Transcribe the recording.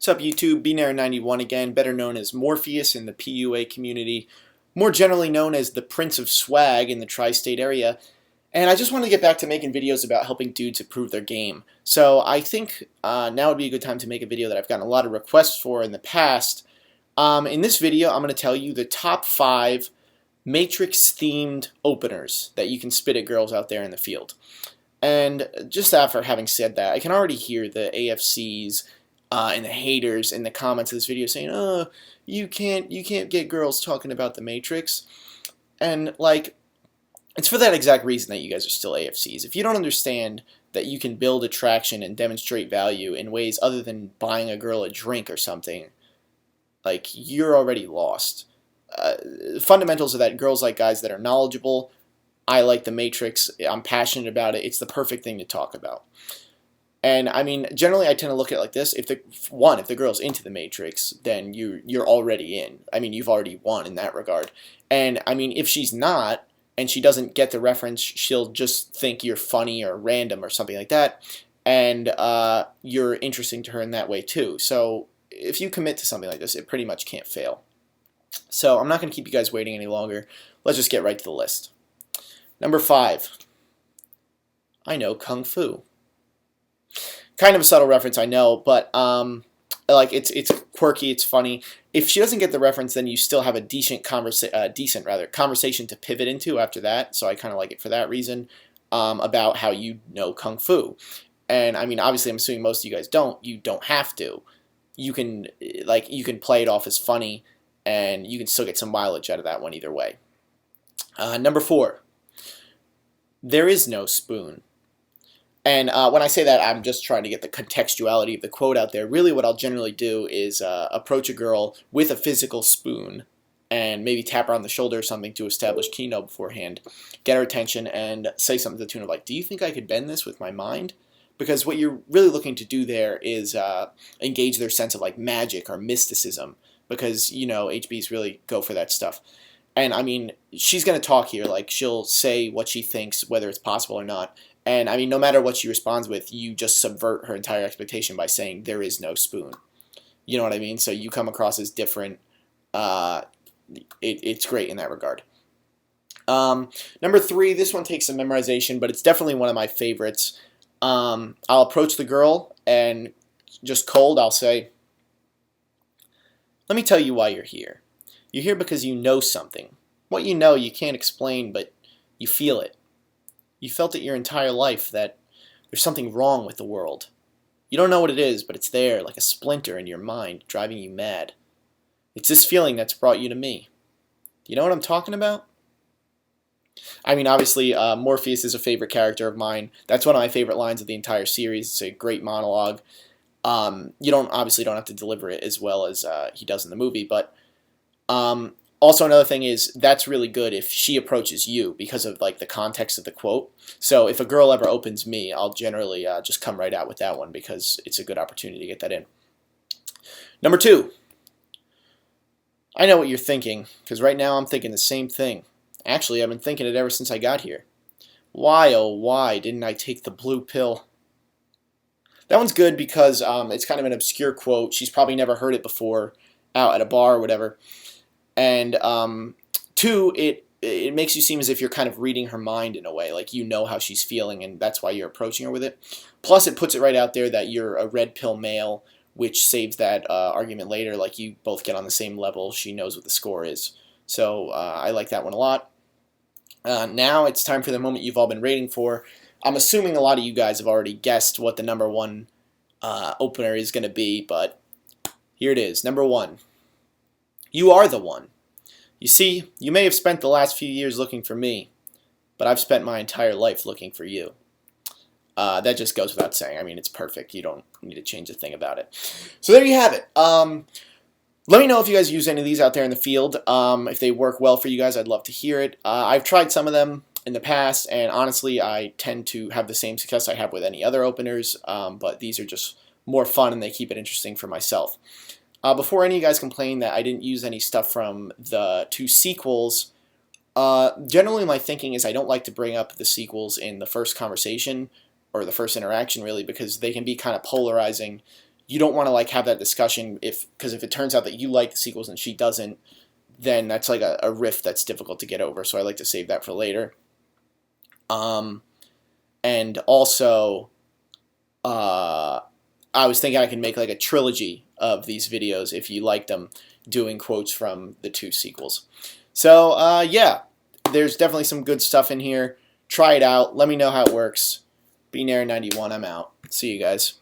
What's up YouTube, Narren91 again, better known as Morpheus in the PUA community, more generally known as the Prince of Swag in the tri-state area, and I just wanted to get back to making videos about helping dudes improve their game. So I think now would be a good time to make a video that I've gotten a lot of requests for in the past. In this video I'm going to tell you the top 5 Matrix-themed openers that you can spit at girls out there in the field. And just after having said that, I can already hear the AFCs and the haters in the comments of this video saying, "Oh, you can't get girls talking about the Matrix." And like, it's for that exact reason that you guys are still AFCs. If you don't understand that you can build attraction and demonstrate value in ways other than buying a girl a drink or something, like, you're already lost. Fundamentals are that girls like guys that are knowledgeable. I like the Matrix. I'm passionate about it. It's the perfect thing to talk about. And I mean, generally I tend to look at it like this. If the girl's into the Matrix, then you're already in. I mean, you've already won in that regard. And I mean, if she's not, and she doesn't get the reference, she'll just think you're funny or random or something like that. And you're interesting to her in that way too. So if you commit to something like this, it pretty much can't fail. So I'm not going to keep you guys waiting any longer. Let's just get right to the list. Number 5. I know Kung Fu. Kind of a subtle reference, I know, but like, it's quirky, it's funny. If she doesn't get the reference, then you still have a decent conversation to pivot into after that. So I kind of like it for that reason, about how you know Kung Fu. And I mean, obviously, I'm assuming most of you guys don't. You don't have to. You can play it off as funny, and you can still get some mileage out of that one either way. Number 4. There is no spoon. And when I say that, I'm just trying to get the contextuality of the quote out there. Really what I'll generally do is approach a girl with a physical spoon and maybe tap her on the shoulder or something to establish kino beforehand, get her attention, and say something to the tune of like, "Do you think I could bend this with my mind?" Because what you're really looking to do there is engage their sense of like magic or mysticism, because, you know, HBs really go for that stuff. And I mean, she's going to talk here, like, she'll say what she thinks, whether it's possible or not. And I mean, no matter what she responds with, you just subvert her entire expectation by saying there is no spoon. You know what I mean? So you come across as different. It's great in that regard. Number 3, this one takes some memorization, but it's definitely one of my favorites. I'll approach the girl and just cold, I'll say, "Let me tell you why you're here. You're here because you know something. What you know you can't explain, but you feel it. You felt it your entire life, that there's something wrong with the world. You don't know what it is, but it's there, like a splinter in your mind, driving you mad. It's this feeling that's brought you to me. You know what I'm talking about?" I mean, obviously, Morpheus is a favorite character of mine. That's one of my favorite lines of the entire series. It's a great monologue. You obviously don't have to deliver it as well as he does in the movie, but also another thing is that's really good if she approaches you because of like the context of the quote. So if a girl ever opens me, I'll generally just come right out with that one because it's a good opportunity to get that in. Number 2. I know what you're thinking, because right now I'm thinking the same thing. Actually, I've been thinking it ever since I got here. Why, oh why, didn't I take the blue pill? That one's good because it's kind of an obscure quote. She's probably never heard it before out at a bar or whatever. And 2, it makes you seem as if you're kind of reading her mind in a way, like you know how she's feeling, and that's why you're approaching her with it. Plus, it puts it right out there that you're a red pill male, which saves that argument later, like you both get on the same level, she knows what the score is. So I like that one a lot. Now it's time for the moment you've all been waiting for. I'm assuming a lot of you guys have already guessed what the number 1 opener is going to be, but here it is. Number 1. You are the one. You see, you may have spent the last few years looking for me, but I've spent my entire life looking for you. That just goes without saying. I mean, it's perfect. You don't need to change a thing about it. So there you have it. Let me know if you guys use any of these out there in the field. If they work well for you guys, I'd love to hear it. I've tried some of them in the past, and honestly, I tend to have the same success I have with any other openers, but these are just more fun, and they keep it interesting for myself. Before any of you guys complain that I didn't use any stuff from the 2 sequels, generally my thinking is I don't like to bring up the sequels in the first conversation, or the first interaction really, because they can be kind of polarizing. you don't want to like have that discussion because if it turns out that you like the sequels and she doesn't, then that's like a rift that's difficult to get over. So I like to save that for later. And also, I was thinking I can make like a trilogy of these videos if you like them, doing quotes from the 2 sequels. So yeah, there's definitely some good stuff in here. Try it out. Let me know how it works. Be Narren 91. I'm out. See you guys.